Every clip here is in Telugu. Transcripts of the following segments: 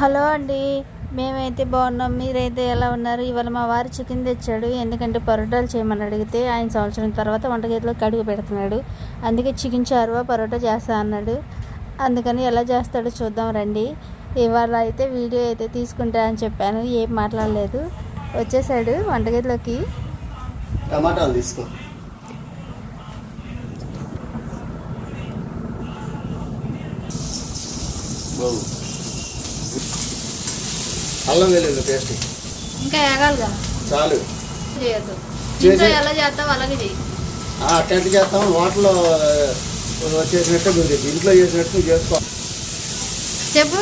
హలో అండి. మేమైతే బాగున్నాం. మీరైతే ఎలా ఉన్నారు? ఇవాళ మా వారు చికెన్ తెచ్చాడు. ఎందుకంటే పరోటాలు చేయమని అడిగితే ఆయన సంవత్సరం తర్వాత వంటగదిలో కడుగు పెడుతున్నాడు. అందుకే చికెన్ చారువా పరోటా చేస్తా అన్నాడు. అందుకని ఎలా చేస్తాడో చూద్దాం రండి. ఇవాళ అయితే వీడియో అయితే తీసుకుంటా అని చెప్పాను. ఏం మాట్లాడలేదు. వచ్చేసాడు వంటగదిలోకి. టమాటాలు తీసుకో. అల్లం వెల్లుల్లి పేస్ట్ ఇంకా వేగాలిగా, చాలు. చేయొద్దు. ఎలా చేస్తావు అలాగే చెయ్యి. అట్లా చేస్తాం. వాటర్లో చేసినట్టు కుదిరింది. ఇంట్లో చేసినట్టు చేసుకో. చెప్పు.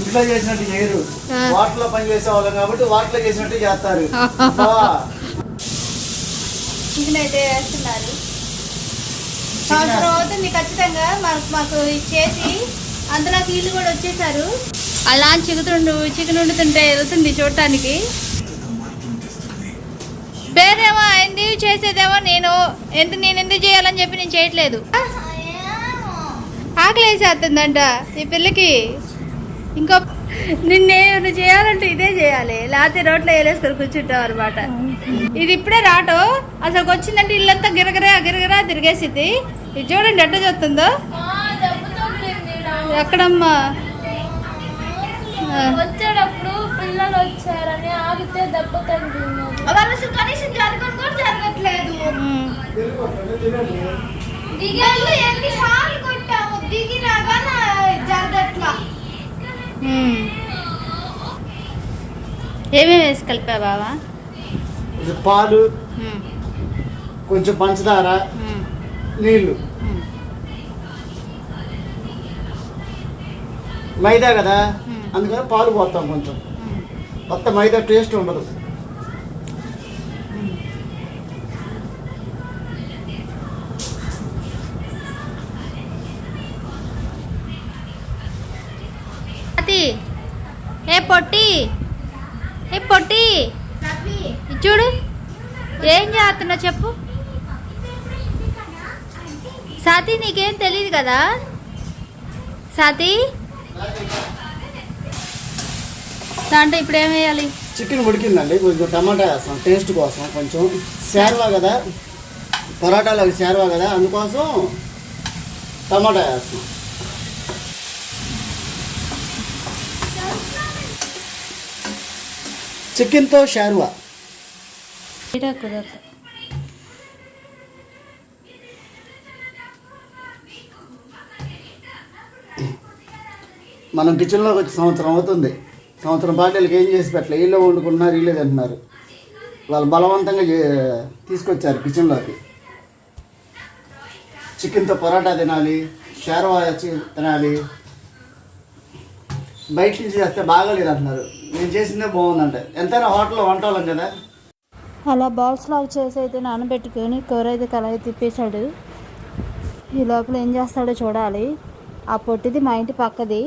ఇంట్లో చేసినట్టు చేయరు, వాటర్లో పని చేసేవాళ్ళం కాబట్టి వాటర్లో చేసినట్టు చేస్తారు. చికెన్ అయితే వేస్తున్నారు. సంవత్సరం అవుతుంది ఖచ్చితంగా మాకు చేసి. అందులోకి వీళ్ళు కూడా వచ్చేసారు. అలా చికెన్ వండుతుంటే వెళ్తుంది చూడటానికి. పేరేమో అయింది, చేసేదేమో నేను ఎందుకు చేయాలని చెప్పి నేను చేయట్లేదు. ఆకలి వేసేస్తుందంట ఈ పిల్లకి. ఇంకో నిన్నేమన్నా చేయాలంటే ఇదే చేయాలి, లేకపోతే రోట్లో వేలేసుకొని కూర్చుంటాం అనమాట. ఇది ఇప్పుడే రాటో అసలు వచ్చిందంటే ఇల్లంతా గిరగిరా తిరిగేసింది. ఇది చూడండి ఎట్లా చూస్తుందో. ఎక్కడమ్మా వచ్చేటప్పుడు పిల్లలు వచ్చారని ఆగితే దెబ్బ తగ్గింది. కనీసం జరగని కూడా జరగట్లేదు. ఎన్నిసార్లు కొట్టాము, దిగినాగా జరగట్లా. ఏమేమి వేసి కలిపా బావా? పాలు, కొంచెం పంచదార, నీళ్ళు. మైదా కదా, అందుకని పాలు పోతాం కొంచెం. మొత్తం మైదా టేస్ట్ ఉండదు. ఏ పొట్టి చూడు ఏం చేస్తున్నా చెప్పు. సాతి నీకేం తెలియదు కదా సాతి. దాంట్లో ఇప్పుడు ఏం వేయాలి? చికెన్ ఉడికిందండి, కొంచెం టమాటా వేస్తాం టేస్ట్ కోసం. కొంచెం శార్వా కదా, పరోటాలు అవి శార్వా కదా, అందుకోసం టమాటా వేస్తాం. చికెన్తో శార్వా. మనం కిచెన్లోకి వచ్చి సంవత్సరం అవుతుంది. సంవత్సరం పాటు వీళ్ళకి ఏం చేసి పెట్టలే. వీళ్ళే వండుకుంటున్నారు, వీళ్ళే తింటున్నారు. వాళ్ళు బలవంతంగా తీసుకొచ్చారు కిచెన్లోకి. చికెన్తో పరోటా తినాలి, షార్వా తినాలి. బయట నుంచి చేస్తే బాగాలేదు అంటున్నారు. నేను చేసిందే బాగుందంటే. ఎంతైనా హోటల్లో వంటవాళ్ళం కదా. అలా బాల్స్ లాగా చేసి అయితే నానబెట్టుకొని కూర అయితే కళాయి తిప్పేశాడు. ఈ లోపల ఏం చేస్తాడో చూడాలి. ఆ పొట్టిది మా ఇంటి పక్కది.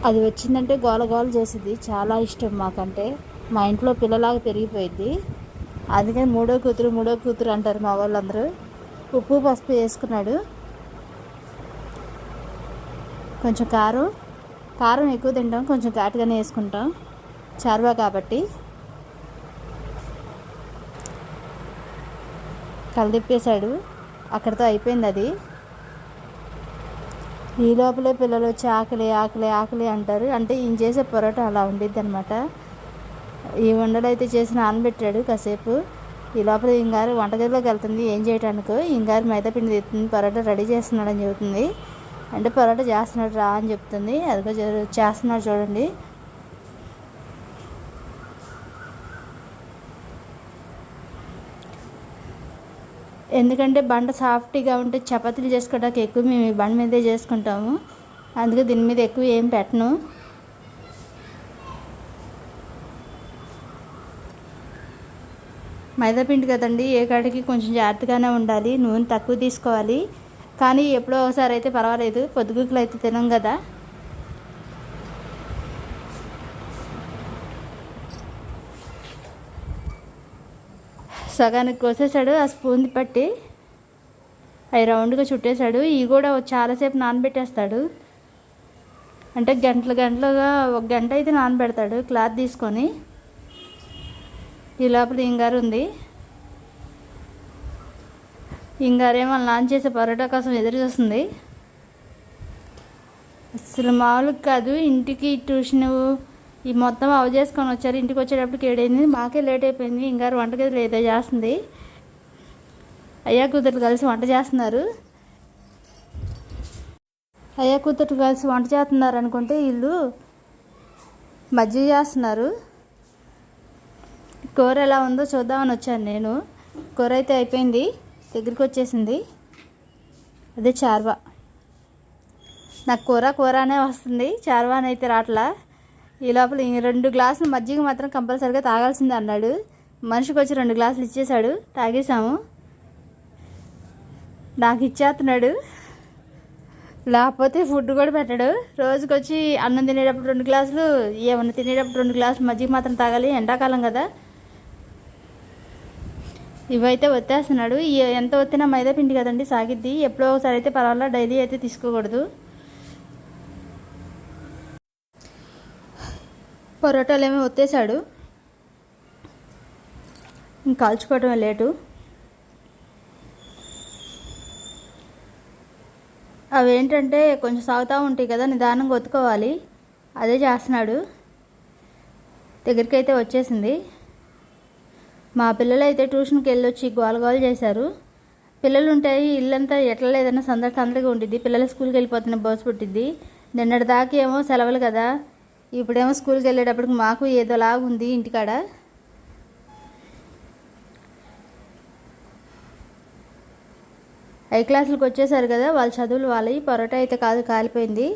అది వచ్చిందంటే గోల చేసింది. చాలా ఇష్టం మాకంటే. మా ఇంట్లో పిల్లలాగా పెరిగిపోయింది. అందుకని మూడో కూతురు అంటారు మా వాళ్ళందరూ. ఉప్పు పసుపు వేసుకున్నాడు. కొంచెం కారం ఎక్కువ తింటాం, కొంచెం ఘాటుగానే వేసుకుంటాం చార్వా కాబట్టి. కలిదిప్పేశాడు. అక్కడితో అయిపోయింది అది. ఈ లోపలే పిల్లలు వచ్చి ఆకలి అంటారు. అంటే ఈయన చేసే పరోటా అలా ఉండిద్ది అనమాట. ఈ వండలు అయితే చేసి నానబెట్టాడు కాసేపు. ఈ లోపల ఇంగారు వంటగదిలోకి వెళ్తుంది. ఏం చేయటానికో ఇంగారు మైదా పిండి తెస్తుంది. పరోటా రెడీ చేస్తున్నాడని చెబుతుంది. అంటే పరోటా చేస్తున్నాడు రా అని చెప్తుంది. అదిగో చేస్తున్నాడు చూడండి. ఎందుకంటే బండ సాఫ్ట్గా ఉంటే చపాతీలు చేసుకోవడానికి ఎక్కువ మేము ఈ బండ మీదే చేసుకుంటాము. అందుకే దీని మీద ఎక్కువ ఏం పెట్టను. మైదాపిండి కదండి, ఏ కాడికి కొంచెం జాగ్రత్తగానే ఉండాలి. నూనె తక్కువ తీసుకోవాలి. కానీ ఎప్పుడో ఒకసారి అయితే పర్వాలేదు, పొద్దుగుకులు అయితే తినం కదా. సగానికి కోసేసాడు. ఆ స్పూన్ పట్టి అవి రౌండ్గా చుట్టేశాడు. ఇవి కూడా చాలాసేపు నానబెట్టేస్తాడు. అంటే గంటలుగా 1 గంట అయితే నానబెడతాడు క్లాత్ తీసుకొని. ఈ లోపల ఇంగారు ఉంది. ఇంగారేమో వాళ్ళ నాన్న చేసే పరోటా కోసం ఎదురు చూస్తుంది. అసలు మామూలుగా కాదు. ఇంటికి ట్యూషన్ ఈ మొత్తం అవ చేసుకొని వచ్చారు. ఇంటికి వచ్చేటప్పటికి 7 అయింది. మాకే లేట్ అయిపోయింది. ఇంగారు వంటగదిలో ఏదో చేస్తుంది. అయ్యా కూతురు కలిసి వంట చేస్తున్నారు. అయ్యా కూతురు కలిసి వంట చేస్తున్నారు అనుకుంటే వీళ్ళు మజ్జిగ చేస్తున్నారు. కూర ఎలా ఉందో చూద్దామని వచ్చాను నేను. కూర అయితే అయిపోయింది, దగ్గరికి వచ్చేసింది. అదే చార్వా. నాకు కూర అనే వస్తుంది, చార్వా అని అయితే రాట్లా. ఈ లోపల 2 గ్లాసులు మజ్జిగ మాత్రం కంపల్సరీగా తాగాల్సిందే అన్నాడు. మనిషికి వచ్చి 2 గ్లాసులు ఇచ్చేశాడు. తాగేసాము. నాకు ఇచ్చేస్తున్నాడు, లేకపోతే ఫుడ్ కూడా పెట్టాడు. రోజుకొచ్చి అన్నం తినేటప్పుడు 2 గ్లాసులు, ఏమన్నా తినేటప్పుడు 2 గ్లాసులు మజ్జిగ మాత్రం తాగాలి. ఎండాకాలం కదా. ఇవైతే ఒత్తేస్తున్నాడు. ఎంత ఒత్తినా మైదా పిండి కదండి, సాగిద్ది. ఎప్పుడో ఒకసారి అయితే పర్వాలేదు, డైలీ అయితే తీసుకోకూడదు. పరోటాలు ఏమో ఒత్తేసాడు. ఇంక కాల్చుకోవటమే లేటు. అవేంటంటే కొంచెం సాగుతూ ఉంటాయి కదా, నిదానంగా ఒత్తుకోవాలి. అదే చేస్తున్నాడు. దగ్గరికి అయితే వచ్చేసింది. మా పిల్లలు అయితే ట్యూషన్కి వెళ్ళొచ్చి గోల చేశారు. పిల్లలు ఉంటాయి, ఇల్లంతా ఎట్లా లేదన్నా సందడిగా ఉంటుంది. పిల్లలు స్కూల్కి వెళ్ళిపోతున్న బోసు పుట్టిద్ది. నిన్నటి దాకా ఏమో సెలవులు కదా, ఇప్పుడేమో స్కూల్కి వెళ్ళేటప్పటికి మాకు ఏదోలాగా ఉంది ఇంటికాడ. హై క్లాసులకు వచ్చేసారు కదా, వాళ్ళ చదువులు వాళ్ళవి. పరోటా అయితే కాలిపోయింది.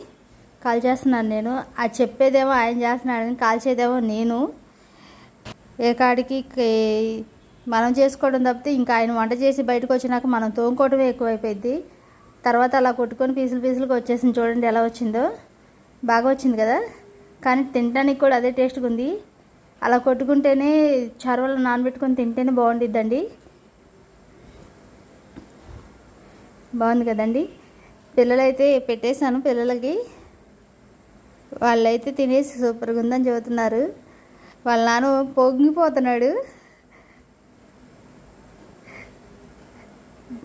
కాల్ చేస్తున్నాను నేను. అది చెప్పేదేమో ఆయన చేస్తున్నాడని, కాల్చేదేమో నేను. ఏ కాడికి మనం చేసుకోవడం తప్పితే ఇంకా ఆయన వంట చేసి బయటకు వచ్చినాక మనం తోముకోవడమే ఎక్కువైపోయింది. తర్వాత అలా కొట్టుకొని పీసులుగా వచ్చేసింది. చూడండి ఎలా వచ్చిందో. బాగా వచ్చింది కదా, కానీ తినడానికి కూడా అదే టేస్ట్గా ఉంది. అలా కొట్టుకుంటేనే చారువలో నానబెట్టుకొని తింటేనే బాగుండిద్దండి. బాగుంది కదండి. పిల్లలైతే పెట్టేశాను పిల్లలకి. వాళ్ళైతే తినేసి సూపర్గా ఉందని చెబుతున్నారు. వాళ్ళ నాన్న పొంగిపోతున్నాడు.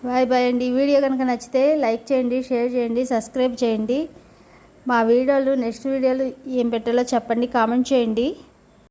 బాయ్ అండి. ఈ వీడియో కనుక నచ్చితే లైక్ చేయండి, షేర్ చేయండి, సబ్స్క్రైబ్ చేయండి. మా వీడియోలు నెక్స్ట్ వీడియోలు ఏం పెట్టాలో చెప్పండి, కామెంట్ చేయండి.